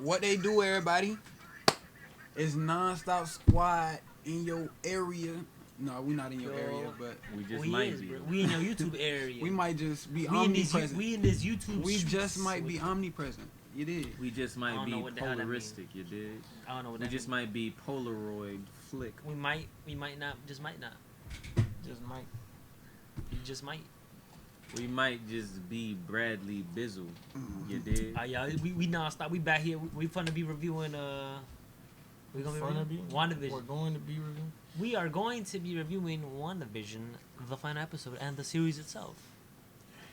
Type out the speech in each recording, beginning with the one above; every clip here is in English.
what they do, everybody, is NonStop Squad in your area. No, we're not in your area, but we just might be. We in your YouTube area. We might just be omnipresent. We in this YouTube. We just might be omnipresent. You did. We just might be polaristic. You did. I don't know what we that just mean. might be Polaroid flick. We might not. Just might not. Just might. You just might. We might just be Bradley Bizzle. You did. Yeah, we nonstop. We back here. We finna be reviewing. We gonna be reviewing Wanda Vision. We're going to be reviewing. We are going to be reviewing Wanda Vision, the final episode, and the series itself.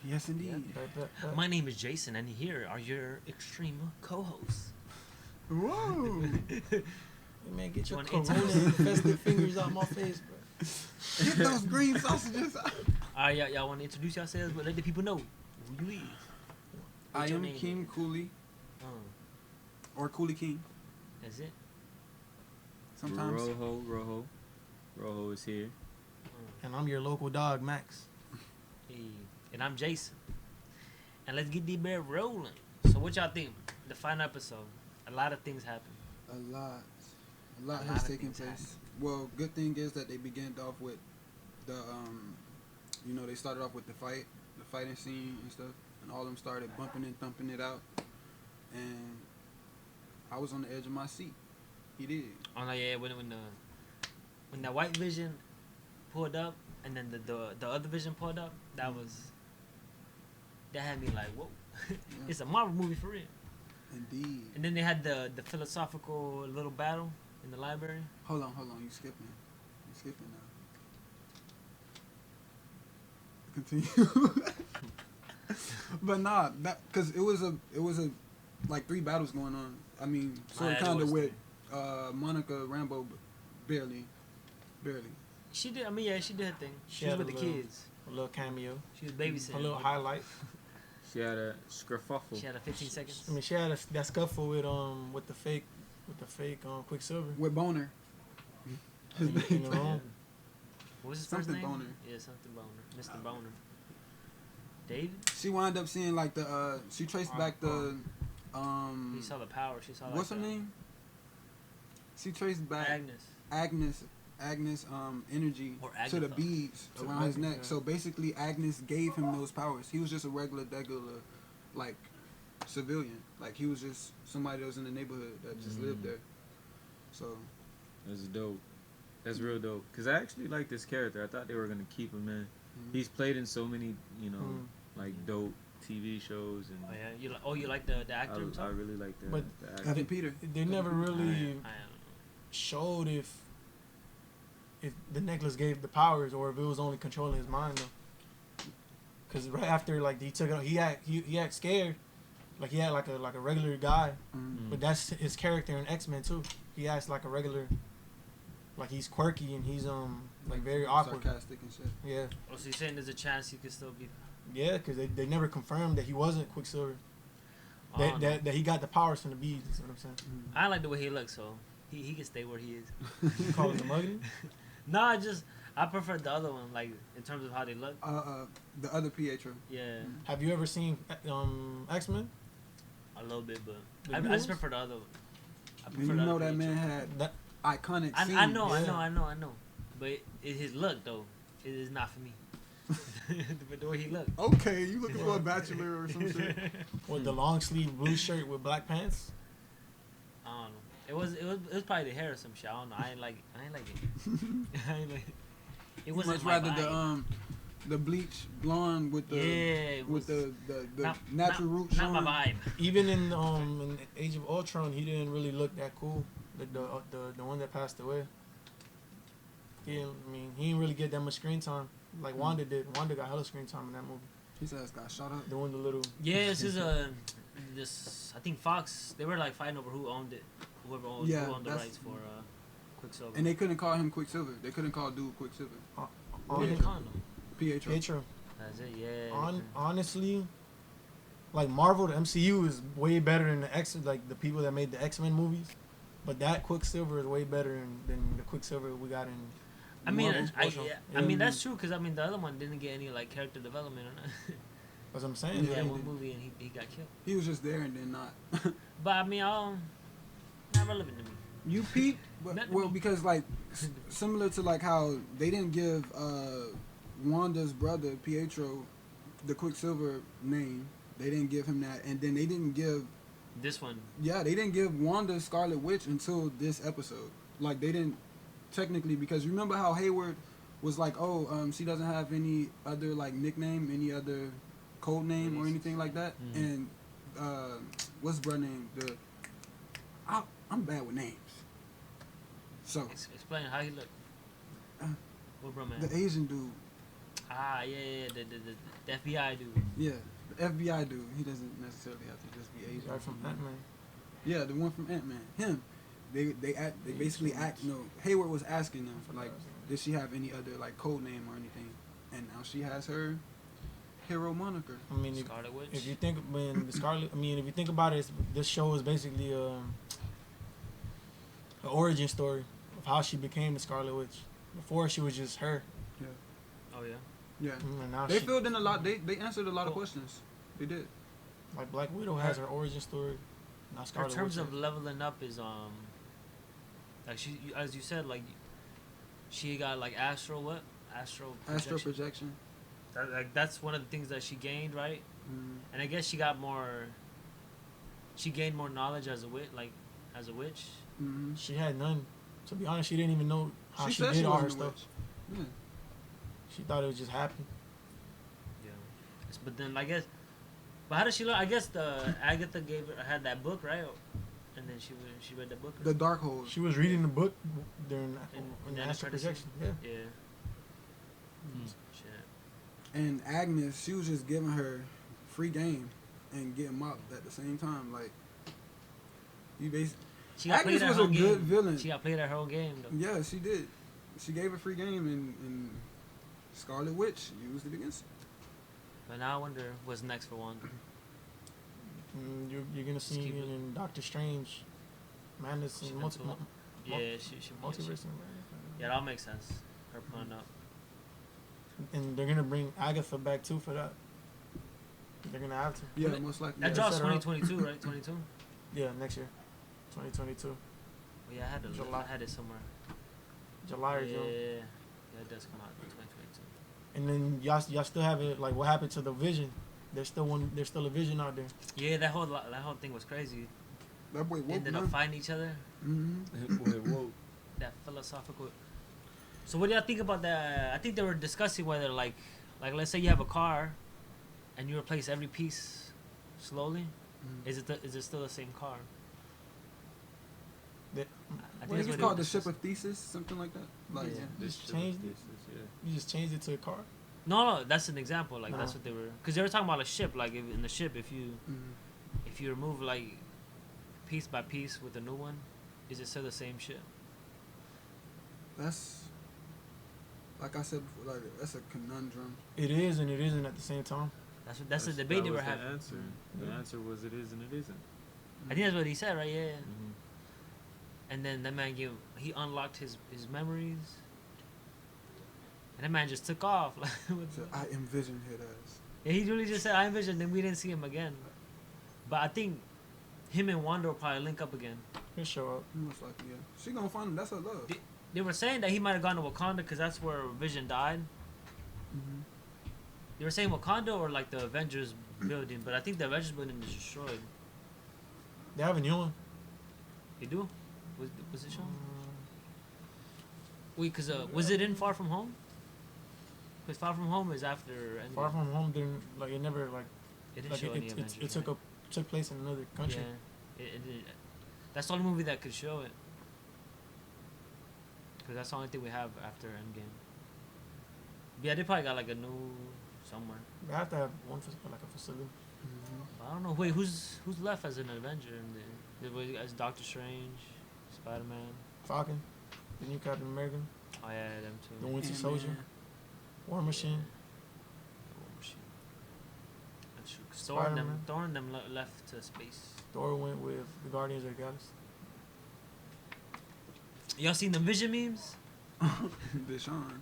Yes, indeed. Yeah. My name is Jason, and here are your extreme co-hosts. Whoa! Hey man, get your corona-infested fingers out my face, bro. Get those green sausages out. Alright, y'all want to introduce yourselves, but let the people know who you is. I am Keem Cooley, or Cooley King. That's it. Sometimes. Rojo is here. And I'm your local dog, Max. Hey. And I'm Jason. And let's get the bear rolling. So what y'all think? The final episode. A lot of things happen. A lot has taken place. Well, good thing is that they began off with the they started off with the fighting scene and stuff, and all of them started bumping and thumping it out, and I was on the edge of my seat. He did. Oh no, yeah, when the white Vision pulled up, and then the other Vision pulled up, that had me like, whoa, yeah. It's a Marvel movie for real. Indeed. And then they had the philosophical little battle in the library. Hold on, you skipping now. Continue. But nah, that because it was a like 3 battles going on. I mean, sort of kind of with Monica Rambeau, barely. She did. I mean, yeah, she did her thing. She was with the kids. A little cameo. She was babysitting. A little highlight. She had a skerfuffle. She had a 15 seconds. I mean, she had that scuffle with the fake Quicksilver. With Boner. In the room. What was his first name? Boner. Yeah, something Boner. Mr. Boner. David? She wound up seeing like the she traced back the He saw the power. She saw what's her name? She traced back Agnes energy to the beads around his neck. So basically Agnes gave him those powers. He was just a regular like civilian. Like he was just somebody that was in the neighborhood that just lived there. So that's dope. That's real dope. Cause I actually like this character. I thought they were gonna keep him in. He's played in so many, like dope TV shows and. Oh yeah, you like the actor? I really like the. But the actor. Evan Peter. They never really showed if the necklace gave the powers or if it was only controlling his mind though. Cause right after like he took it, he act scared, like he had like a regular guy, but that's his character in X-Men too. He acts like a regular, like he's quirky and he's like very awkward, sarcastic and shit. Yeah. Oh, so you're saying there's a chance he could still be? Yeah, cause they never confirmed that he wasn't Quicksilver. That he got the powers from the beads. That's what I'm saying. I like the way he looks, so he can stay where he is. You call it the mugging? No, I prefer the other one, like in terms of how they look. The other Pietro. Yeah. Have you ever seen X-Men? A little bit, but I just prefer the other one. I prefer you know that man had that iconic scene. I know. But his look though, it is not for me. But the way he looked. Okay, you looking for a bachelor or some shit? With the long sleeve blue shirt with black pants? I don't know. It was probably the hair or some shit. I don't know. I ain't like it. It wasn't much rather the bleach blonde with the natural roots. Not my vibe. Even in Age of Ultron, he didn't really look that cool. The one that passed away. He didn't really get that much screen time like Wanda did. Wanda got hella screen time in that movie. His ass got shot up. Doing the little. Yeah, this I think Fox. They were like fighting over who owned it. Whoever owned the rights for Quicksilver. And they couldn't call him Quicksilver. They couldn't call dude Quicksilver. Pietro. That's it. Yeah. Honestly, like Marvel, the MCU is way better than the people that made the X-Men movies. But that Quicksilver is way better than the Quicksilver we got in. I mean, that's true because the other one didn't get any like character development or That's what I'm saying. Yeah, one movie and he got killed. He was just there and then not. But I mean, not relevant to me. You peeped, well, because like similar to like how they didn't give Wanda's brother Pietro the Quicksilver name. They didn't give him that, and then they didn't give this one. Yeah, they didn't give Wanda Scarlet Witch until this episode. Like they didn't technically, because remember how Hayward was like, she doesn't have any other like nickname, any other code name or anything like that. Mm-hmm. And what's brother name? I'm bad with names. So explain how he look. What bro man? The Asian dude. Yeah, the FBI dude. Yeah, the FBI dude. He doesn't necessarily have to just be Asian. Right from Ant-Man. Yeah, the one from Ant-Man. Him. They basically act. No, Hayward was asking them like, did she have any other like code name or anything? And now she has her hero moniker. I mean, Scarlet Witch. If you think if you think about it, this show is basically an origin story of how she became the Scarlet Witch. Before she was just her. Yeah. Oh yeah. Yeah. And now they filled in a lot. They answered a lot of questions. They did. Like Black Widow has her origin story. Now Scarlet in terms Witch of leveling up is like she, as you said, like she got like astral projection. That's one of the things that she gained, right? Mm. And I guess she gained more knowledge as a witch. Mm-hmm. She had none. To be honest, she didn't even know how she did all her stuff. Yeah. She thought it was just happen. Yeah. But then but how did she learn? I guess Agatha had that book, right? And then she read the book. The Darkhold. She was reading the book during the astral projection. Yeah. Yeah. Shit. And Agnes, she was just giving her free game and getting mopped at the same time. Like you basically. Agnes was a good villain. She got played at her own game, though. Yeah, she did. She gave a free game, and Scarlet Witch used it against her. But now I wonder what's next for Wanda. You're gonna see in Doctor Strange, Madness and multiverse. Yeah, that makes sense. Her pulling up. And they're gonna bring Agatha back too for that. They're gonna have to. Yeah, most likely. That drops 2022, right? 22. Yeah, next year, 2022. Well, yeah, I had it somewhere. July or June. Yeah, it does come out in 2022. And then y'all still have it. Like, what happened to the Vision? There's still a Vision out there. Yeah, that whole thing was crazy. That boy woke, ended up fighting each other. Mm-hmm. That philosophical. So what do y'all think about that? I think they were discussing whether like let's say you have a car, and you replace every piece slowly. Mm-hmm. Is it still the same car? I think it's called the ship of Thesis, something like that. Like, Just changed it. You just changed it to a car. No, that's an example. Like that's what they were, because they were talking about a ship. Like in the ship, if you remove like piece by piece with a new one, is it still the same ship? That's like I said before. Like that's a conundrum. It is and it isn't at the same time. That's the debate they were having. The answer was it is and it isn't. I think that's what he said, right? Yeah. Mm-hmm. And then that man he unlocked his memories. And that man just took off. So I envisioned it as. Yeah, he really just said I envisioned. Then we didn't see him again. But I think him and Wanda will probably link up again. He'll show up. Most likely, yeah. She gonna find him. That's her love. They were saying that he might have gone to Wakanda because that's where Vision died. Mm-hmm. They were saying Wakanda or like the Avengers building, but I think the Avengers building is destroyed. They have a new one. They do? Was it shown? Wait, because was it in Far From Home? Because Far From Home is after Endgame. Far From Home didn't like it never like. It didn't show any Avengers. It took place in another country. Yeah, it did. That's the only movie that could show it. Because that's the only thing we have after Endgame. Yeah, they probably got like a new somewhere. They have to have one for like a facility. I don't know. Wait, who's left as an Avenger in there? As Doctor Strange, Spider-Man, Falcon, the new Captain America. Oh yeah, them too. The Winter Soldier, War Machine. War Machine. That's true. Thor and them left to space. Thor went with the Guardians of the Galaxy. Y'all seen the Vision memes? Vision.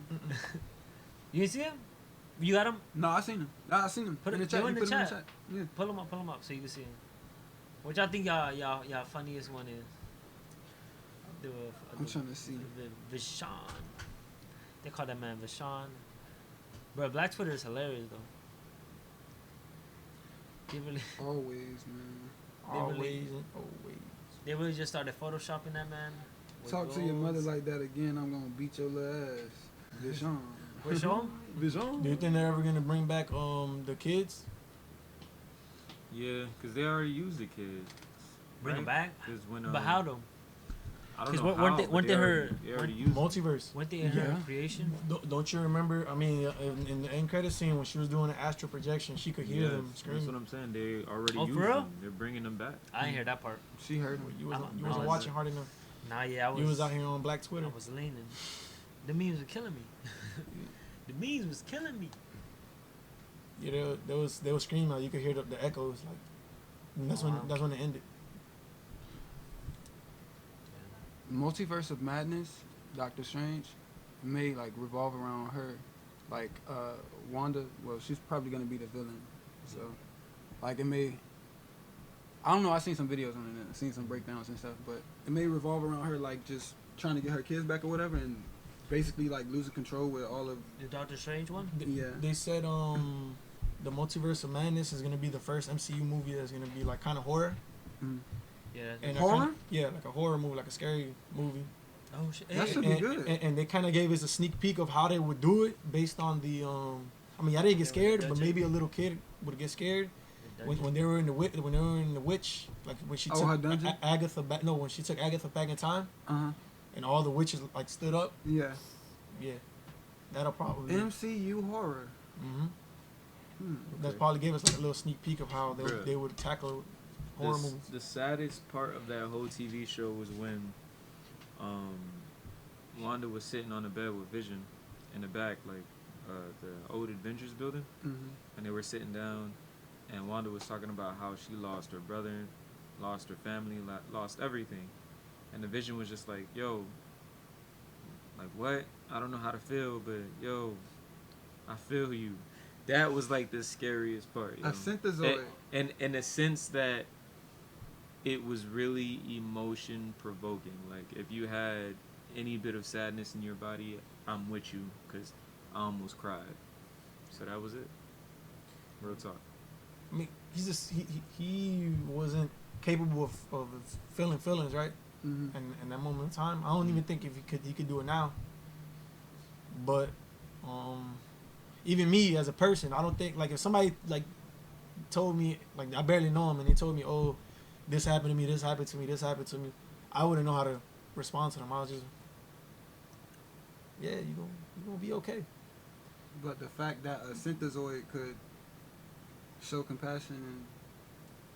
You didn't see him? You got him? No, I seen him. I seen him. Put in it the chat. in the chat. Yeah. Pull him up so you can see him. Which I think y'all funniest one is. I'm trying to see. The Vision. They call that man Vision. Bro, Black Twitter is hilarious though. Always, man. Always. They really just started photoshopping that man. Talk to your mother like that again, I'm gonna beat your little ass. Vision. Vision? Do you think they're ever gonna bring back the kids? Yeah, because they already used the kids. Bring them back? When, but how though? I don't know how, weren't they her multiverse? Weren't they in her creation? Don't you remember? I mean, in the end credit scene when she was doing the astral projection, she could hear them scream. That's what I'm saying. They already used them. Real? They're bringing them back. I didn't hear that part. She heard them. You wasn't watching hard enough. Nah, yeah, you was out here on Black Twitter. I was leaning. The memes were killing me. The memes was killing me. Yeah, they were screaming out. You could hear the echoes. Like, and that's when it ended. Multiverse of Madness, Doctor Strange, may like revolve around her, like Wanda. Well, she's probably gonna be the villain, so like it may. I don't know. I seen some videos on it, seen some breakdowns and stuff, but it may revolve around her like just trying to get her kids back or whatever, and basically like losing control with all of the Doctor Strange one. Yeah, they said the Multiverse of Madness is gonna be the first MCU movie that's gonna be like kind of horror. Mm. Yeah, and horror. Like a horror movie, like a scary movie. Oh shit! That should be good. And they kind of gave us a sneak peek of how they would do it based on the. I mean, I didn't get scared, but maybe a little kid would get scared when they were in the witch, like when she took her dungeon? Agatha back. No, when she took Agatha back in time. And all the witches like stood up. Yeah. Yeah. That'll probably MCU horror. That probably gave us like a little sneak peek of how they would tackle horror movies. The saddest part of that whole TV show was when Wanda was sitting on the bed with Vision in the back, like the old Avengers building, and they were sitting down, and Wanda was talking about how she lost her brother, lost her family, lost everything, and the Vision was just like, yo, like what? I don't know how to feel, but yo, I feel you. That was like the scariest part. I sent this over. And in the sense that it was really emotion provoking. Like if you had any bit of sadness in your body, I'm with you, because I almost cried. So that was it. Real talk. I mean, he's just he wasn't capable of feeling feelings, right? And in that moment in time, I don't even think if he could do it now. But even me as a person, I don't think, like, if somebody like told me, like, I barely know him and they told me, oh, this happened to me, this happened to me, this happened to me, I wouldn't know how to respond to them. I was just, yeah, you gonna be okay. But the fact that a synthezoid could show compassion and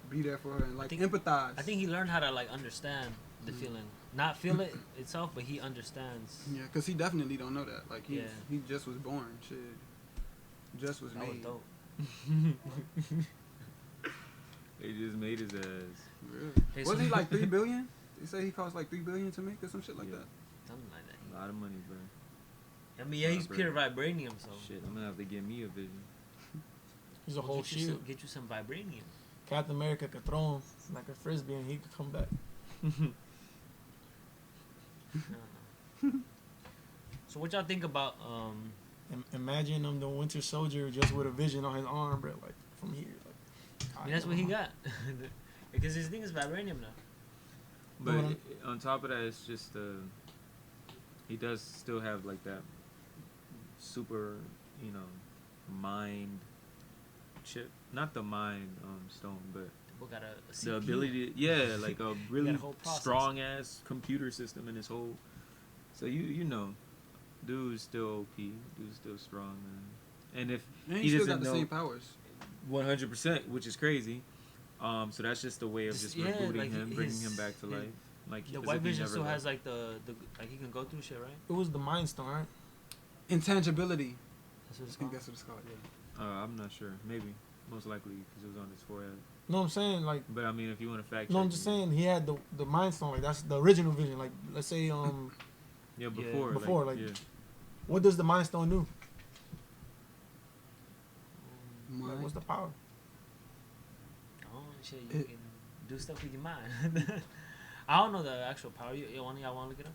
be there for her and like empathize. I think he learned how to like understand the feeling, not feel it itself, but he understands. Yeah, because he definitely don't know that. Like he just was born. Shit, just was that made. Was dope. They just made his ass. Really? Hey, wasn't he like $3 billion? They say he cost like $3 billion to make or some shit like that. Something like that. A lot of money, bro. I mean, yeah, he's pure vibranium, so shit. I'm gonna have to get me a Vision. He's a whole shield. Get you some vibranium. Captain America could throw him like a frisbee and he could come back. So what y'all think about imagine the Winter Soldier just with a vision on his arm, bro, like from here. Like, I mean, that's what he got. Because his thing is vibranium now. But on top of that, it's just he does still have like that super, mind chip. Not the mind stone, but got a CPU. The ability to, like a really strong ass computer system in his whole. So you know, dude's still OP, dude's still strong, man. And if he still doesn't got the know same powers, 100%, which is crazy. So that's just a way of just rebooting like him, bringing him back to life. Like the White Vision still has like the like he can go through shit, right? It was the Mind Stone, right? Intangibility. That's what it's I think called. that's what it's called. Yeah. I'm not sure. Maybe, most likely because it was on his forehead. No, I'm saying like. But I mean, if you want to fact. No, I'm just saying he had the Mind Stone. Like that's the original Vision. Like let's say Yeah, before. What does the Mind Stone do? what's the power? Oh shit, you can do stuff with your mind. I don't know the actual power. Y'all want to look it up?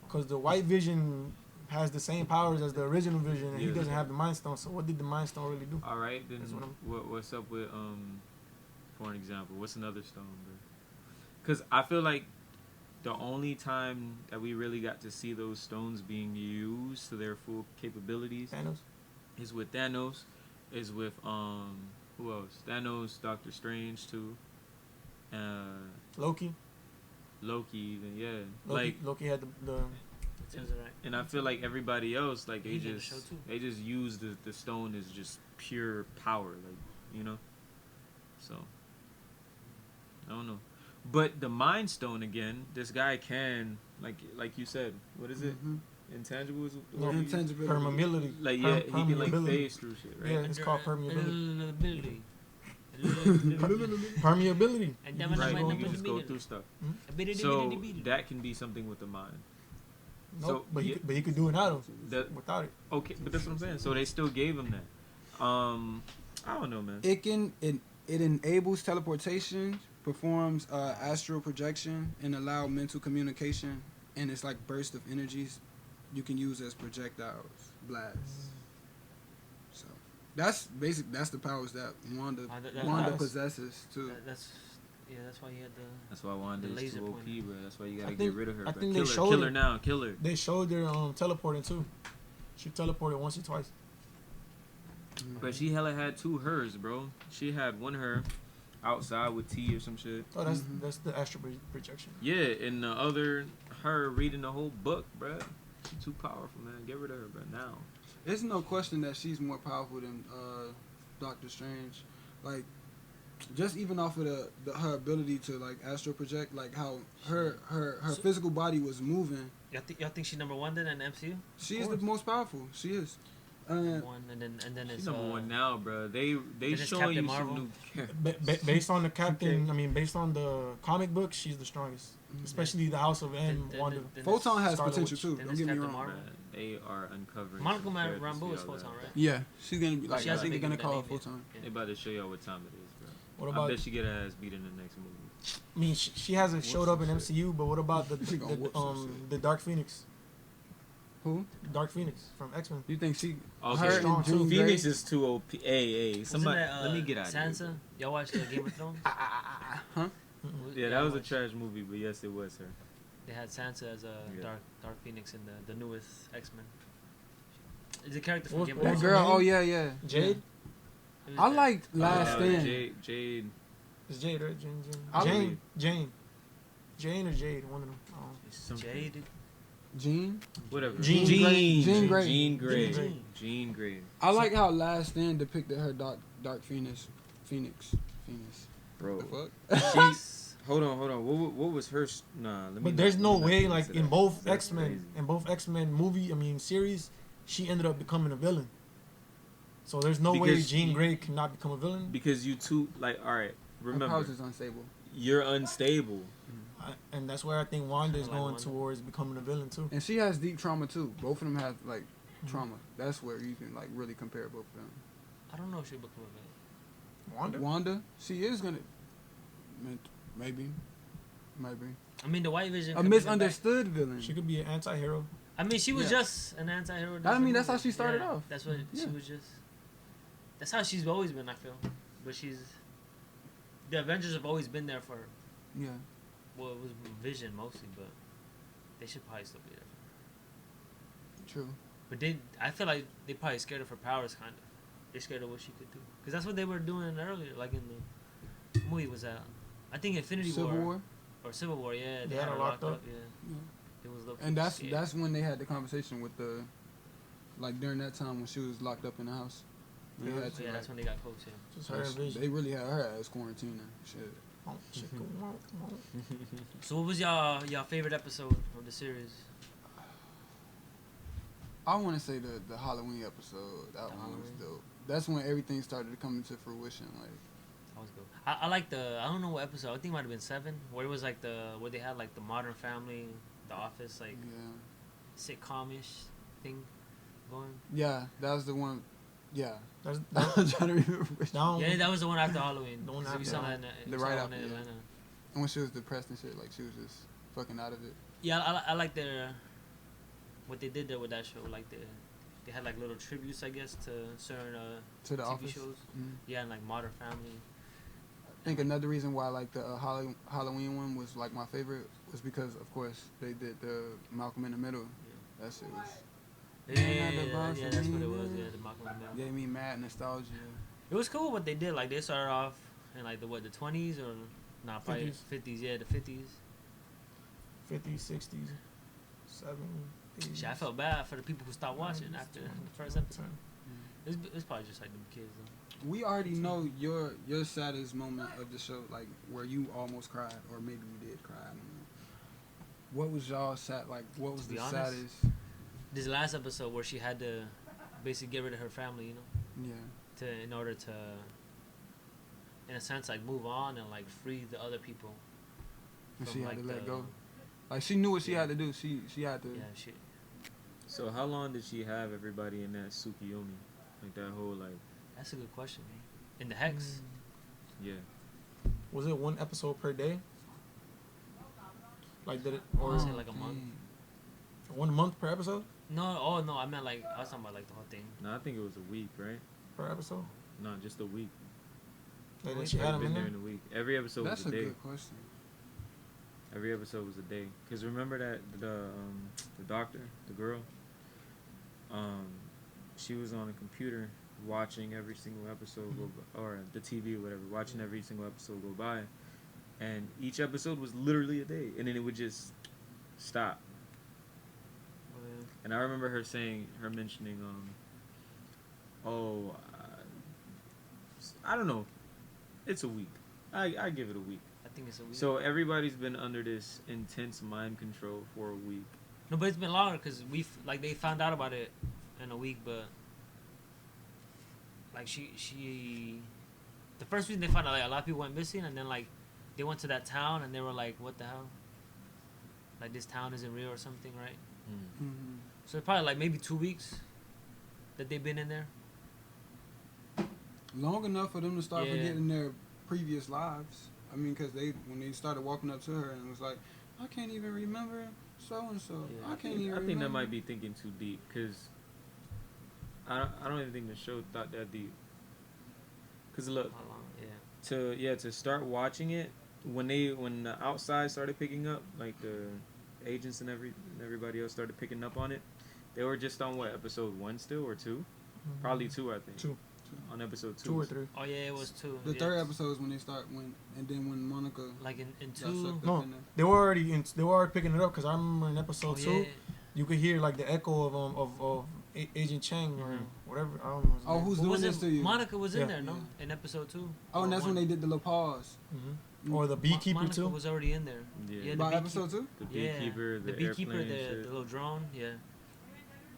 Because the White Vision has the same powers as the original Vision, and he doesn't have the Mind Stone. So what did the Mind Stone really do? All right, then what's up with for an example, what's another stone, bro? Because I feel like the only time that we really got to see those stones being used to their full capabilities is with Thanos, is with who else? Thanos, Doctor Strange too, Loki even, yeah. Loki had the and I feel like everybody else, like they just use the stone as just pure power, like, you know. So I don't know. But the Mind Stone, again, this guy can, like you said, what is it? Intangible is intangibility. Permeability. Like, yeah, he can like phase through shit, right? Yeah, it's called permeability. Permeability. Right, he can just go through stuff. So that can be something with the mind. No, so, but he could do it now though, without it. Okay, but that's what I'm saying. So they still gave him that. I don't know, man. It enables teleportation, performs astral projection, and allow mental communication, and it's like burst of energies you can use as projectiles, blasts. So that's the powers that Wanda possesses too. That's why he had the. That's why Wanda is too OP, bro. That's why you gotta get rid of her. I think Kill her. They showed her teleporting too. She teleported once or twice. But she hella had two hers, bro. She had one her outside with T or some shit. Oh, that's the astral projection. Yeah, and the other her reading the whole book, bro. She's too powerful, man. Get rid of her, bro. Now. There's no question that she's more powerful than Doctor Strange. Like, just even off of her ability to like astral project, like how her physical body was moving. Y'all think she's number one then in the MCU? She is the most powerful. She is. One and then she's it's number one now, bro. They showing you Marvel. some new based on the Captain. I mean, based on the comic book, she's the strongest. Especially the House of M. Wanda. Photon has potential too. Don't get me wrong. Bro, they are uncovering. Monica Rambeau is Photon, right? Yeah, she's gonna be like. I think they're gonna call her Photon. They about to show y'all what time it is, bro. What about? I bet she get her ass beat in the next movie. I mean, she hasn't showed up in MCU, but what about the Dark Phoenix? Who? Dark Phoenix from X-Men. You think she? Okay. Strong too. Phoenix is too OP. Hey, somebody, let me get out of here. Sansa? Y'all watched Game of Thrones? Huh? Yeah, that was a trash movie, but yes, it was her. They had Sansa as a Dark Phoenix in the newest X-Men. Is the character from Game of Thrones? That girl, oh yeah. Jade? I liked Last Stand. Jade. It's Jade, right? Jane. Jane or Jade, one of them. Jade. Jean? Whatever. Jean Grey. I like how Last Stand depicted her Dark Phoenix. Bro. The fuck? Hold on. What was her? Nah, let me. But there's no way, like in both X-Men movie, series, she ended up becoming a villain. So there's no way Jean Grey cannot become a villain. Because you two, like, all right, remember. Her powers is unstable. You're unstable. And that's where I think Wanda is going towards becoming a villain too. And she has deep trauma too. Both of them have like trauma. That's where you can like really compare both of them. I don't know if she'll become a villain. Wanda? She is gonna. Maybe. I mean, the White Vision. A misunderstood villain. She could be an anti-hero. I mean, she was just an anti-hero. I mean, that's how she started off. That's what she was just. That's how she's always been, I feel. But the Avengers have always been there for her. Yeah. Well, it was Vision mostly, but they should probably still be there for her. True. But I feel like they probably scared of her powers, kind of. They're scared of what she could do. Because that's what they were doing earlier, like in the movie was that. I think Infinity War. Or Civil War, yeah. They had her locked up. Yeah. It was and that's when they had the conversation with the, like during that time when she was locked up in the house. That's when they got close, yeah. Just her Vision. They really had her ass quarantining. Shit. So what was y'all favorite episode of the series? I want to say the Halloween episode. That one was dope. That's when everything started to come into fruition. Like that was dope. I like I don't know what episode. I think it might have been 7, where it was like where they had like the Modern Family, The Office, like sitcom-ish thing going. Yeah, that was the one. Yeah. I'm trying to remember. Yeah, that was the one after Halloween. The one after. We saw that the right after. Yeah. And when she was depressed and shit, like she was just fucking out of it. Yeah, I like their what they did there with that show. Like they had like little tributes, I guess, to certain to the TV office shows. Mm-hmm. Yeah, and like Modern Family. I think another reason why like the Halloween one was like my favorite was because of course they did the Malcolm in the Middle. Yeah. That shit was. Yeah, that's what it was. Yeah, the Malcolm in the Middle. Gave me mad nostalgia. It was cool what they did. Like they started off in like the 20s or probably 50s. Yeah, the 50s. 50s, 60s, 70s. Shit, I felt bad for the people who stopped watching after the first episode. It's probably just like them kids though. We already know your saddest moment of the show, like where you almost cried, or maybe you did cry. I don't know. What was y'all sad? Like, what was the saddest? This last episode where she had to basically get rid of her family, you know. Yeah. In order to, in a sense, like move on and like free the other people. And she had to let go. Like she knew what she had to do. She had to. Yeah, she. So how long did she have everybody in that Tsukiyomi? Like that whole like. That's a good question. In the Hex. Yeah. Was it one episode per day? Like did it or is it like a month? 1 month per episode? No, I meant like I was talking about like the whole thing. No, I think it was a week, right? Per episode? No, just a week. Like she had them in there in a week. Every episode was a day. That's a good question. Every episode was a day. Cause remember that the doctor, the girl, she was on a computer watching every single episode go by, or the TV or whatever, watching every single episode go by, and each episode was literally a day, and then it would just stop. Oh, yeah. And I remember her mentioning, I don't know, it's a week. I give it a week. I think it's a week. So everybody's been under this intense mind control for a week. No, but it's been longer because they found out about it in a week, but like she the first week they found out like a lot of people went missing, and then like they went to that town and they were like, what the hell, like this town isn't real or something, right? Mm-hmm. So it's probably like maybe 2 weeks that they've been in there. Long enough for them to start forgetting their previous lives. I mean, because when they started walking up to her and was like, I can't even remember so and so. I think that might be thinking too deep, because I don't even think the show thought that deep. Cause look, to start watching it when the outside started picking up, like the agents and everybody else started picking up on it, they were just on what, episode 1 still or 2? Mm-hmm. Probably 2, I think. 2. On episode 2. 2 or 3. Oh yeah, it was 2. The third episode is when they start and then when Monica like in 2. No, they were already picking it up, because I remember in episode 2, you could hear like the echo of Agent Chang or whatever. I don't know. Oh, who's doing this to you? Monica was in there, no? In episode 2. Oh, and that's when they did the little pause. Mm-hmm. Or the beekeeper Monica too. Was already in there. Yeah. By episode 2. The beekeeper, the little drone. Yeah.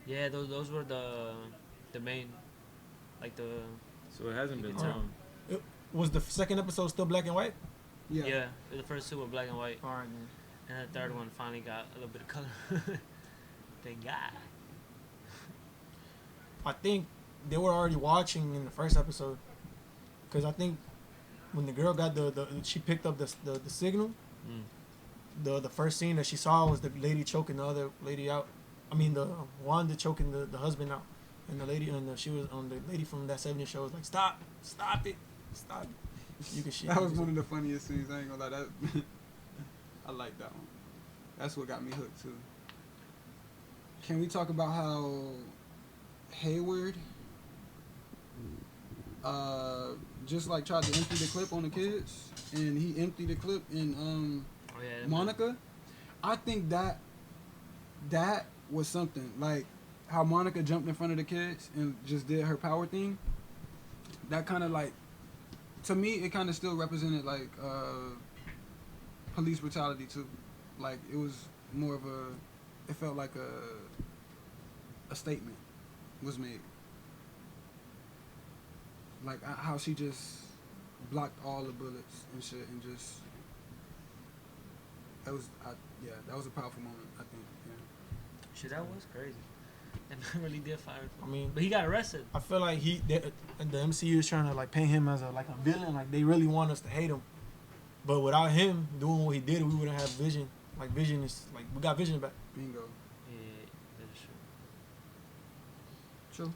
Yeah, those were the main, like the. So it hasn't been long. Was the second episode still black and white? Yeah. Yeah, the first 2 were black and white. All right, man. And the third one finally got a little bit of color. Thank God. I think they were already watching in the first episode, because I think when the girl got she picked up the signal. The first scene that she saw was the lady choking the other lady out. I mean, the Wanda choking the husband out, and the lady she was on the lady from that 70s show was like, stop it. You can shit. That was one of the funniest scenes. I ain't gonna lie, that I like that one. That's what got me hooked too. Can we talk about how Hayward just like tried to empty the clip on the kids, and he emptied the clip in Monica? I think that was something, like how Monica jumped in front of the kids and just did her power thing. That kind of like, to me, it kind of still represented like police brutality too. Like it was more of it felt like a statement was made. Like how she just blocked all the bullets and shit, and just that was a powerful moment, I think. Yeah. Shit, that was crazy. That man really did fire. I mean, but he got arrested. I feel like the MCU is trying to like paint him as a villain. Like they really want us to hate him. But without him doing what he did, we wouldn't have Vision. Like Vision is like we got Vision back. Bingo. Yeah, that is true. True.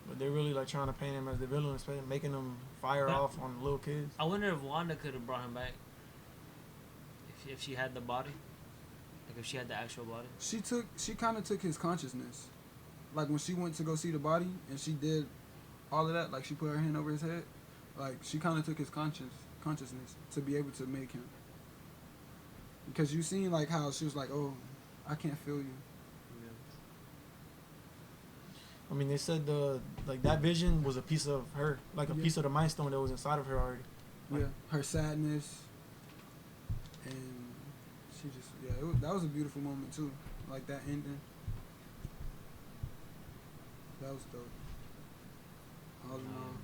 But they're really like trying to paint him as the villain, especially making him fire off on little kids. I wonder if Wanda could have brought him back. If she had the body, like if she had the actual body. She kind of took his consciousness, like when she went to go see the body and she did all of that. Like she put her hand over his head, like she kind of took his consciousness to be able to make him. Because you seen like how she was like, oh, I can't feel you. Yeah. I mean, they said that Vision was a piece of her, like a piece of the Mind Stone that was inside of her already. Like, yeah, her sadness. And she just, that was a beautiful moment too. Like that ending. That was dope. All in all.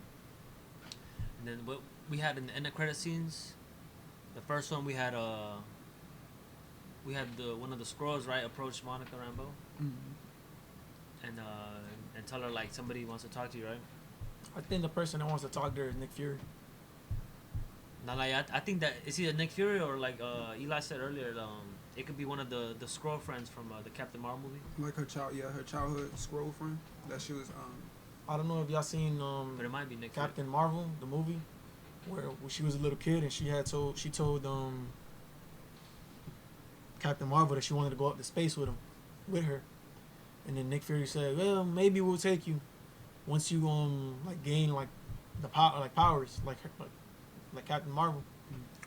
And then what we had in the end of credit scenes, the first one we had one of the Skrulls, right, approach Monica Rambeau. Mm-hmm. And tell her like somebody wants to talk to you, right? I think the person that wants to talk to her is Nick Fury. Now, like I think that it's either Nick Fury or like Eli said earlier, it could be one of the Skrull friends from the Captain Marvel movie. Like her childhood Skrull friend that she was. I don't know if y'all seen but it might be Nick Captain Fury. Marvel, the movie, where she was a little kid and she told Captain Marvel that she wanted to go up to space with her, and then Nick Fury said, "Well, maybe we'll take you once you like gain like the power powers like Captain Marvel."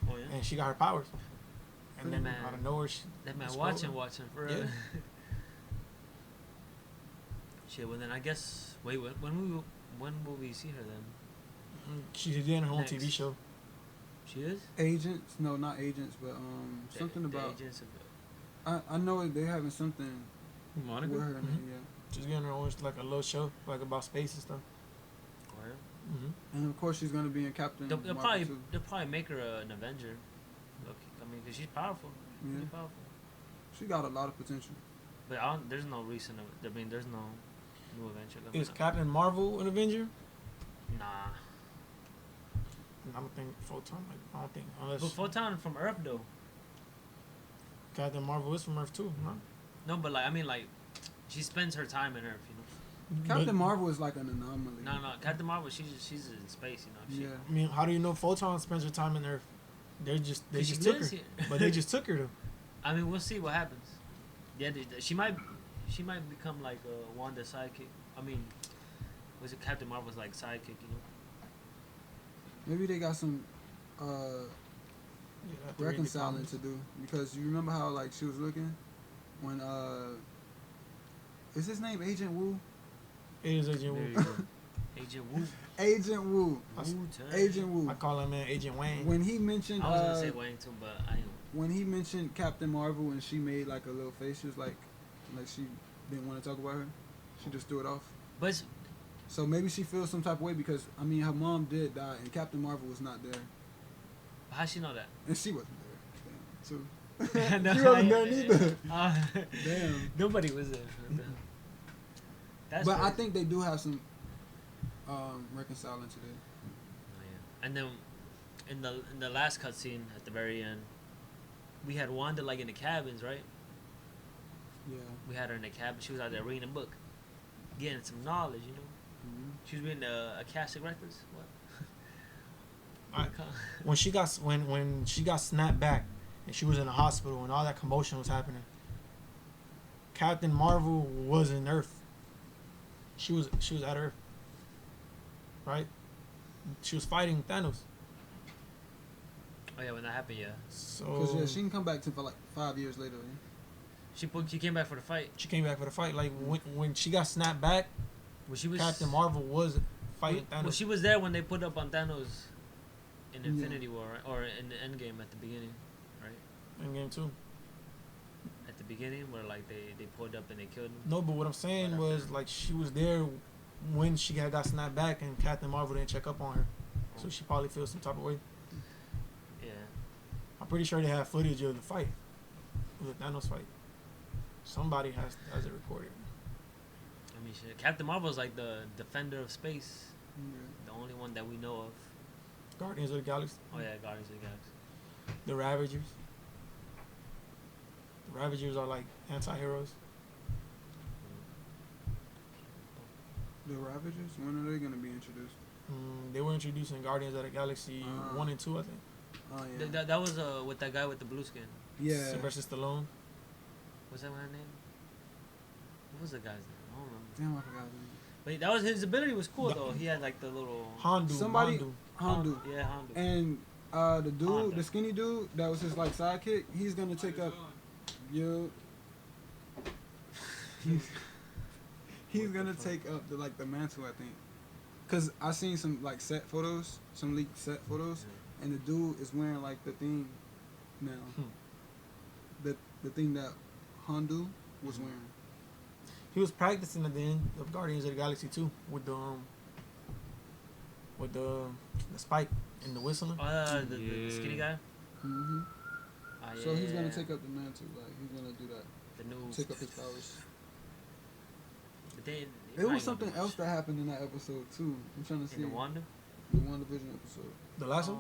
Oh yeah. And she got her powers. And then man, out of nowhere, that man watching for real. Yeah. Shit. Well then I guess when will we see her then? She's doing her own Next. TV show. She is. Agents? No, not agents, but something about. Agents I know they having something Monica? with her. In it, yeah. She's getting her own like a little show like about space and stuff. And of course she's gonna be in Captain. They'll Marvel probably too. make her an Avenger. Okay, I mean, cause she's powerful. Yeah. She's powerful. She got a lot of potential. But there's no reason. There's no new Avenger. Is Captain Marvel an Avenger? Nah. I don't think Photon. I don't think unless But Photon from Earth though. Captain Marvel is from Earth too, no? No, but like I mean like, she spends her time in Earth, you know. Captain Marvel is like an anomaly. No, Captain Marvel, she's in space, you know. Yeah. I mean, how do you know Photon spends her time in Earth? They just she took her, lives here. but they just took her though. I mean, we'll see what happens. Yeah, she might become like a Wanda sidekick. I mean, was it Captain Marvel's like sidekick, you know? Maybe they got some Yeah, reconciling to do, because you remember how like she was looking when is his name Agent Wu? It is Agent There you Wu. go. Agent Wu. Agent Wu. Agent Wu. I call him man Agent Wang. When he mentioned I was gonna say Wang too, but I ain't. when he mentioned Captain Marvel and she made like a little face, she was like she didn't want to talk about her. She just threw it off. But So maybe she feels some type of way because I mean her mom did die and Captain Marvel was not there. how she know that? And she wasn't there. Damn. So No, she wasn't there neither. Damn. Nobody was there. That's But I crazy. think they do have some reconciling to that. Oh, yeah. And then in the last cutscene at the very end, we had Wanda like in the cabins, right? Yeah. We had her in the cabin. She was out there reading a book, getting some knowledge, you know. Mm-hmm. She was reading Akashic Records. What? When she got snapped back and she was in the hospital and all that commotion was happening, Captain Marvel was in Earth. She was at Earth, right? She was fighting Thanos. Oh yeah, when that happened, yeah. So Because she can come back for like 5 years later. Yeah? She came back for the fight. she came back for the fight. Like when she got snapped back, Well, she was Captain Marvel was fighting Thanos. Well, she was there when they put up on Thanos in Yeah. Infinity War, right? Or in the Endgame at the beginning, right? in game 2. At the beginning, where like they pulled up and they killed him. No, but what I'm saying Right was after. like she was there when she got snapped back and Captain Marvel didn't check up on her, so she probably feels some type of way. Yeah. I'm pretty sure they have footage of the fight, of the Thanos fight. Somebody has it recorded. I mean, shit. Captain Marvel's like the defender of space. The only one that we know of. Guardians of the Galaxy. Oh yeah, Guardians of the Galaxy. The Ravagers. The Ravagers are like anti-heroes. The Ravagers? When are they going to be introduced? They were introduced in Guardians of the Galaxy 1 and 2, I think. Oh, yeah. That was with that guy with the blue skin. Yeah. Sylvester Stallone. What's that man's name? What was the guy's name? I don't remember. Damn, I forgot his name. But that was his ability was cool though. He had like the little Hondu. Yeah, Hondu. And the dude, Honda. The skinny dude, that was his like sidekick. He's gonna take up. He's gonna take up the mantle, I think. Cause I seen some like set photos, some leaked set photos, and the dude is wearing like the thing now. The thing that Hondu was wearing. He was practicing at the end of Guardians of the Galaxy 2 with the spike and the whistling. The skinny guy. Mm-hmm. Yeah. So he's gonna take up the mantle. Like he's gonna do that. The new take up his powers. There was something else that happened in that episode too. I'm trying to see. The Wanda Vision episode. The last one.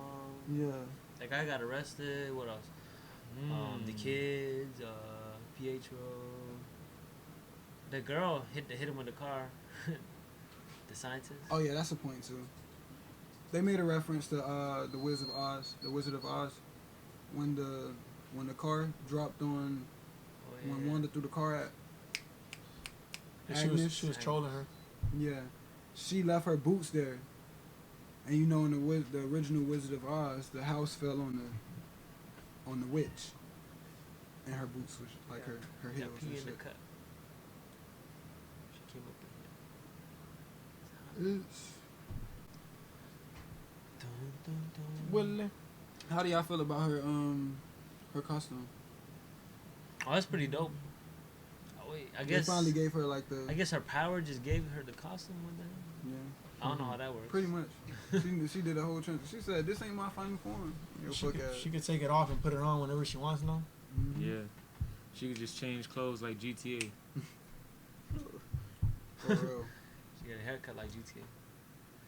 Yeah. That guy got arrested. What else? The kids. Pietro. The girl hit him with the car. The scientist. Oh yeah, that's a point too. They made a reference to the Wizard of Oz, when the car dropped on when Wanda threw the car at Agnes. She was trolling her. Yeah, she left her boots there, and in the original Wizard of Oz, the house fell on the witch, and her boots was like her heels and shit. Well, how do y'all feel about her costume? Oh, that's pretty dope. Oh, wait, I guess they finally gave her like the. I guess her power just gave her the costume with that. Yeah. I don't know how that works. Pretty much. she did a whole transition. She said, "This ain't my final form." She could take it off and put it on whenever she wants. No. Mm-hmm. Yeah. She could just change clothes like GTA. For real. She got a haircut like GTA.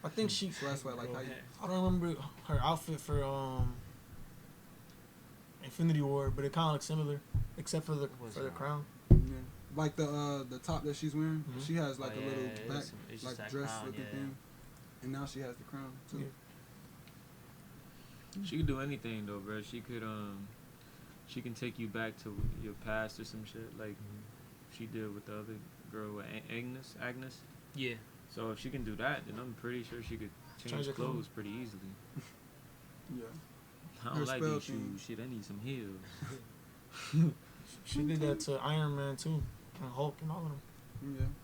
I think she. That's why like how you. I don't remember her outfit for Infinity War, but it kind of looks similar, except for the crown. Yeah. Like the top that she's wearing, she has like a little back like dress crown, with the thing, and now she has the crown too. Yeah. She could do anything though, bro. She can take you back to your past or some shit like she did with the other girl with Agnes. Yeah. So if she can do that, then I'm pretty sure she could change clothes pretty easily. Yeah. I don't like these shoes. Shit, I need some heels. She did that to Iron Man too, and Hulk and all of them.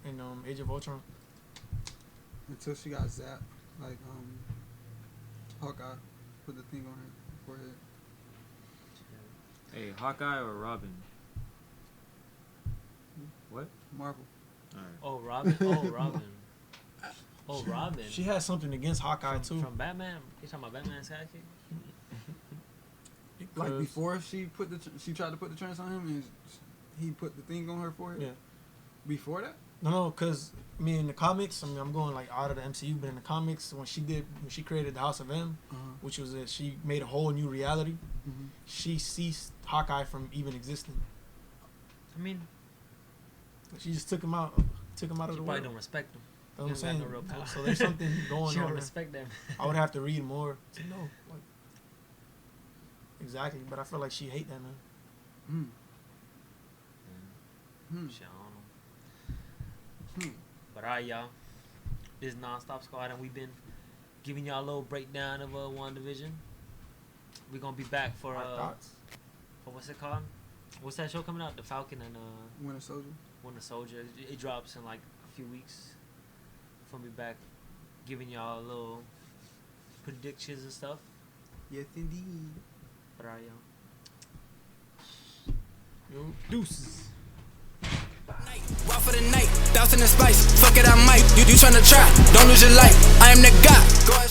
Yeah. And Age of Ultron. Until she got zapped, like Hawkeye put the thing on her forehead. Hey, Hawkeye or Robin? What? Marvel. All right. Oh, Robin. Oh, Robin. Oh, Robin. She has something against Hawkeye too. From Batman. You talking about Batman's sidekick? Like before she tried to put the trance on him and he put the thing on her forehead. Yeah. Before that? No, because in the comics, I'm going like out of the MCU, but in the comics, when she created the House of M, which was she made a whole new reality. She ceased Hawkeye from even existing. I mean, she just took him out of the world. She probably don't respect him. That's what I'm saying. No real power. So there's something going on. She don't respect them. I would have to read more to know. Like, exactly, but I feel like she hate that man. Shit, I don't know. But alright, y'all. This is NonStop Squad, and we've been giving y'all a little breakdown of Wanda Vision. We're gonna be back for for what's it called? What's that show coming out? The Falcon and Winter Soldier. Winter Soldier. It drops in like a few weeks. We're gonna be back giving y'all a little predictions and stuff. Yes, indeed. But alright, y'all. Yo, deuces. Walk for the night, dousing the spice. Fuck it, I might. You tryna try? Don't lose your life. I am the God. Go ahead.